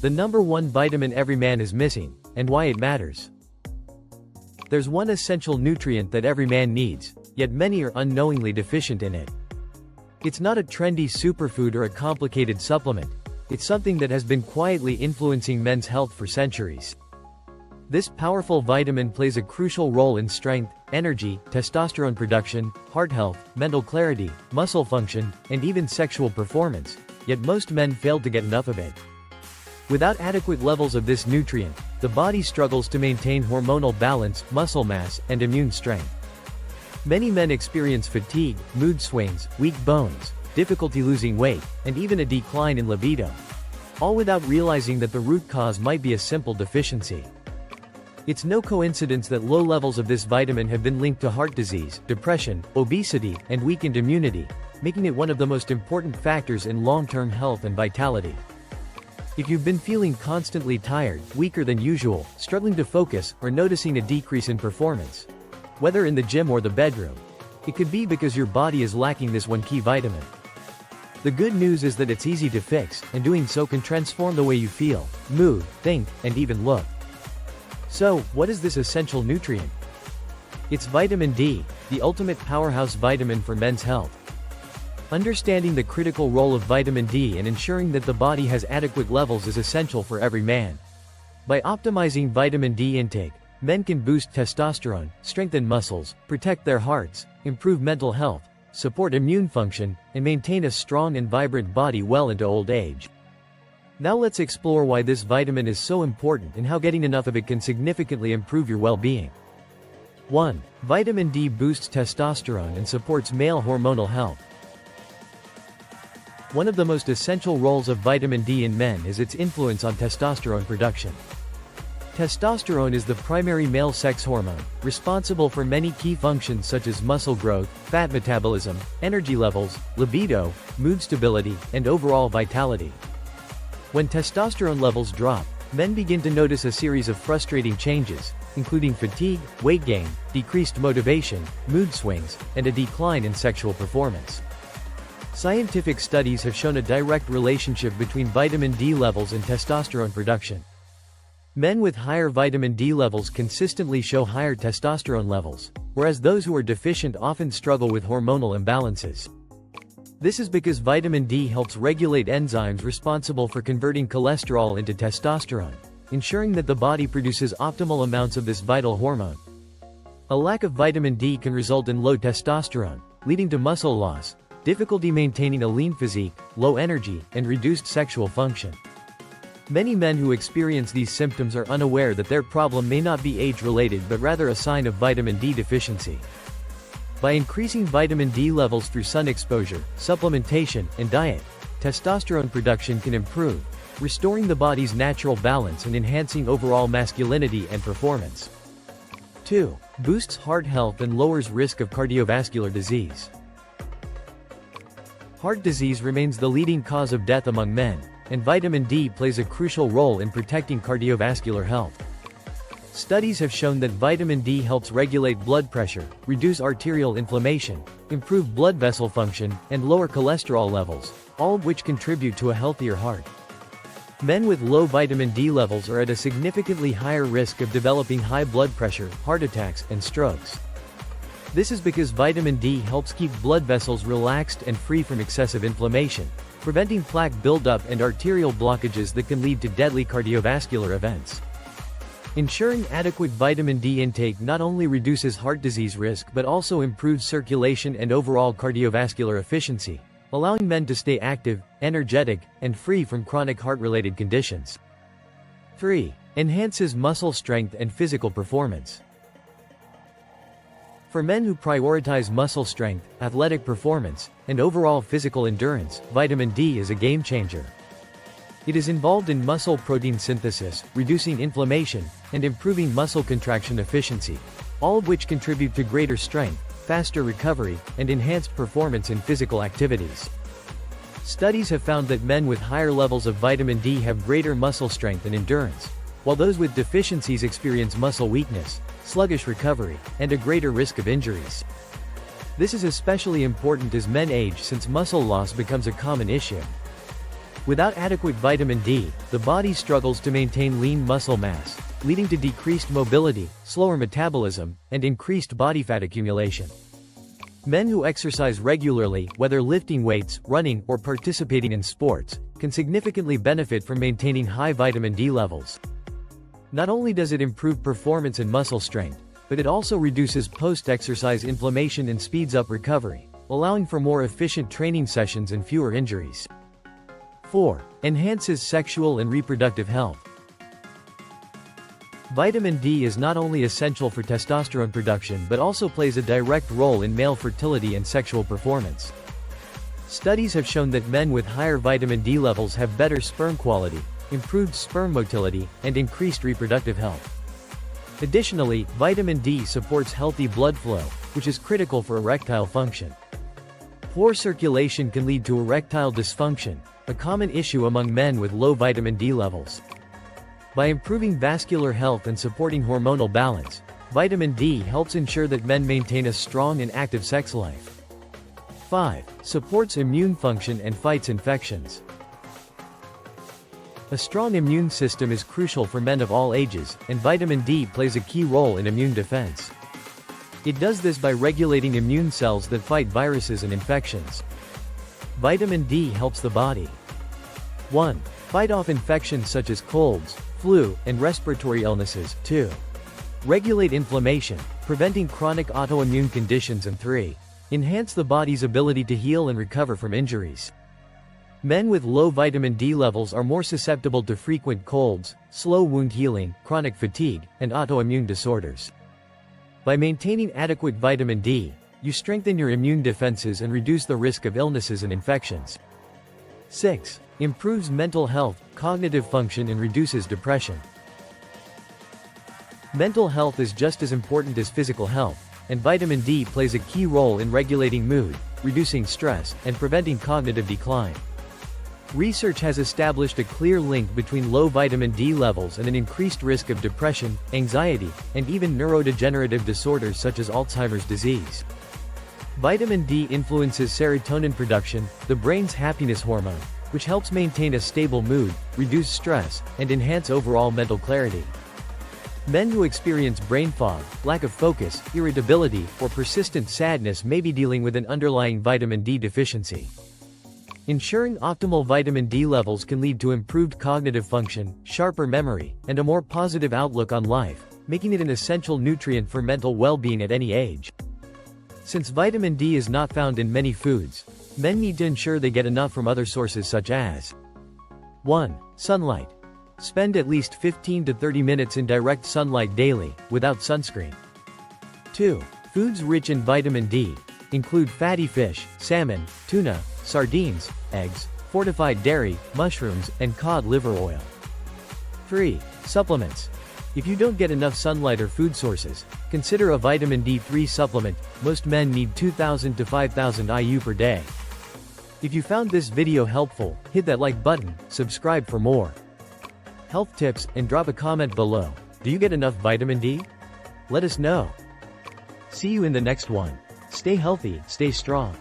The number one vitamin every man is missing, and why it matters. There's one essential nutrient that every man needs, yet many are unknowingly deficient in it. It's not a trendy superfood or a complicated supplement. It's something that has been quietly influencing men's health for centuries. This powerful vitamin plays a crucial role in strength, energy, testosterone production, heart health, mental clarity, muscle function, and even sexual performance, yet most men fail to get enough of it. Without adequate levels of this nutrient, the body struggles to maintain hormonal balance, muscle mass, and immune strength. Many men experience fatigue, mood swings, weak bones, difficulty losing weight, and even a decline in libido. All without realizing that the root cause might be a simple deficiency. It's no coincidence that low levels of this vitamin have been linked to heart disease, depression, obesity, and weakened immunity, making it one of the most important factors in long-term health and vitality. If you've been feeling constantly tired, weaker than usual, struggling to focus, or noticing a decrease in performance, whether in the gym or the bedroom, it could be because your body is lacking this one key vitamin. The good news is that it's easy to fix, and doing so can transform the way you feel, move, think, and even look. So, what is this essential nutrient? It's vitamin D, the ultimate powerhouse vitamin for men's health. Understanding the critical role of vitamin D and ensuring that the body has adequate levels is essential for every man. By optimizing vitamin D intake, men can boost testosterone, strengthen muscles, protect their hearts, improve mental health, support immune function, and maintain a strong and vibrant body well into old age. Now let's explore why this vitamin is so important and how getting enough of it can significantly improve your well-being. 1. Vitamin D boosts testosterone and supports male hormonal health. One of the most essential roles of vitamin D in men is its influence on testosterone production. Testosterone is the primary male sex hormone, responsible for many key functions such as muscle growth, fat metabolism, energy levels, libido, mood stability, and overall vitality. When testosterone levels drop, men begin to notice a series of frustrating changes, including fatigue, weight gain, decreased motivation, mood swings, and a decline in sexual performance. Scientific studies have shown a direct relationship between vitamin D levels and testosterone production. Men with higher vitamin D levels consistently show higher testosterone levels, whereas those who are deficient often struggle with hormonal imbalances. This is because vitamin D helps regulate enzymes responsible for converting cholesterol into testosterone, ensuring that the body produces optimal amounts of this vital hormone. A lack of vitamin D can result in low testosterone, leading to muscle loss, difficulty maintaining a lean physique, low energy, and reduced sexual function. Many men who experience these symptoms are unaware that their problem may not be age-related but rather a sign of vitamin D deficiency. By increasing vitamin D levels through sun exposure, supplementation, and diet, testosterone production can improve, restoring the body's natural balance and enhancing overall masculinity and performance. 2. Boosts heart health and lowers risk of cardiovascular disease. Heart disease remains the leading cause of death among men, and vitamin D plays a crucial role in protecting cardiovascular health. Studies have shown that vitamin D helps regulate blood pressure, reduce arterial inflammation, improve blood vessel function, and lower cholesterol levels, all of which contribute to a healthier heart. Men with low vitamin D levels are at a significantly higher risk of developing high blood pressure, heart attacks, and strokes. This is because vitamin D helps keep blood vessels relaxed and free from excessive inflammation, preventing plaque buildup and arterial blockages that can lead to deadly cardiovascular events. Ensuring adequate vitamin D intake not only reduces heart disease risk but also improves circulation and overall cardiovascular efficiency, allowing men to stay active, energetic, and free from chronic heart-related conditions. 3. Enhances muscle strength and physical performance. For men who prioritize muscle strength, athletic performance, and overall physical endurance, vitamin D is a game changer. It is involved in muscle protein synthesis, reducing inflammation, and improving muscle contraction efficiency, all of which contribute to greater strength, faster recovery, and enhanced performance in physical activities. Studies have found that men with higher levels of vitamin D have greater muscle strength and endurance, while those with deficiencies experience muscle weakness, sluggish recovery, and a greater risk of injuries. This is especially important as men age since muscle loss becomes a common issue. Without adequate vitamin D, the body struggles to maintain lean muscle mass, leading to decreased mobility, slower metabolism, and increased body fat accumulation. Men who exercise regularly, whether lifting weights, running, or participating in sports, can significantly benefit from maintaining high vitamin D levels. Not only does it improve performance and muscle strength, but it also reduces post-exercise inflammation and speeds up recovery, allowing for more efficient training sessions and fewer injuries. 4. Enhances sexual and reproductive health. Vitamin D is not only essential for testosterone production but also plays a direct role in male fertility and sexual performance. Studies have shown that men with higher vitamin D levels have better sperm quality, improved sperm motility, and increased reproductive health. Additionally, vitamin D supports healthy blood flow, which is critical for erectile function. Poor circulation can lead to erectile dysfunction, a common issue among men with low vitamin D levels. By improving vascular health and supporting hormonal balance, vitamin D helps ensure that men maintain a strong and active sex life. 5. Supports immune function and fights infections. A strong immune system is crucial for men of all ages, and vitamin D plays a key role in immune defense. It does this by regulating immune cells that fight viruses and infections. Vitamin D helps the body 1. Fight off infections such as colds, flu, and respiratory illnesses. 2. Regulate inflammation, preventing chronic autoimmune conditions. And 3. Enhance the body's ability to heal and recover from injuries. Men with low vitamin D levels are more susceptible to frequent colds, slow wound healing, chronic fatigue, and autoimmune disorders. By maintaining adequate vitamin D, you strengthen your immune defenses and reduce the risk of illnesses and infections. 6. Improves mental health, cognitive function, and reduces depression. Mental health is just as important as physical health, and vitamin D plays a key role in regulating mood, reducing stress, and preventing cognitive decline. Research has established a clear link between low vitamin D levels and an increased risk of depression, anxiety, and even neurodegenerative disorders such as Alzheimer's disease. Vitamin D influences serotonin production, the brain's happiness hormone, which helps maintain a stable mood, reduce stress, and enhance overall mental clarity. Men who experience brain fog, lack of focus, irritability, or persistent sadness may be dealing with an underlying vitamin D deficiency. Ensuring optimal vitamin D levels can lead to improved cognitive function, sharper memory, and a more positive outlook on life, making it an essential nutrient for mental well-being at any age. Since vitamin D is not found in many foods, men need to ensure they get enough from other sources such as 1. Sunlight. Spend at least 15 to 30 minutes in direct sunlight daily, without sunscreen. 2. Foods rich in vitamin D include fatty fish, salmon, tuna, sardines, eggs, fortified dairy, mushrooms, and cod liver oil. 3. Supplements. If you don't get enough sunlight or food sources, consider a vitamin D3 supplement. Most men need 2,000 to 5,000 IU per day. If you found this video helpful, hit that like button, subscribe for more health tips, and drop a comment below. Do you get enough vitamin D? Let us know. See you in the next one. Stay healthy, stay strong.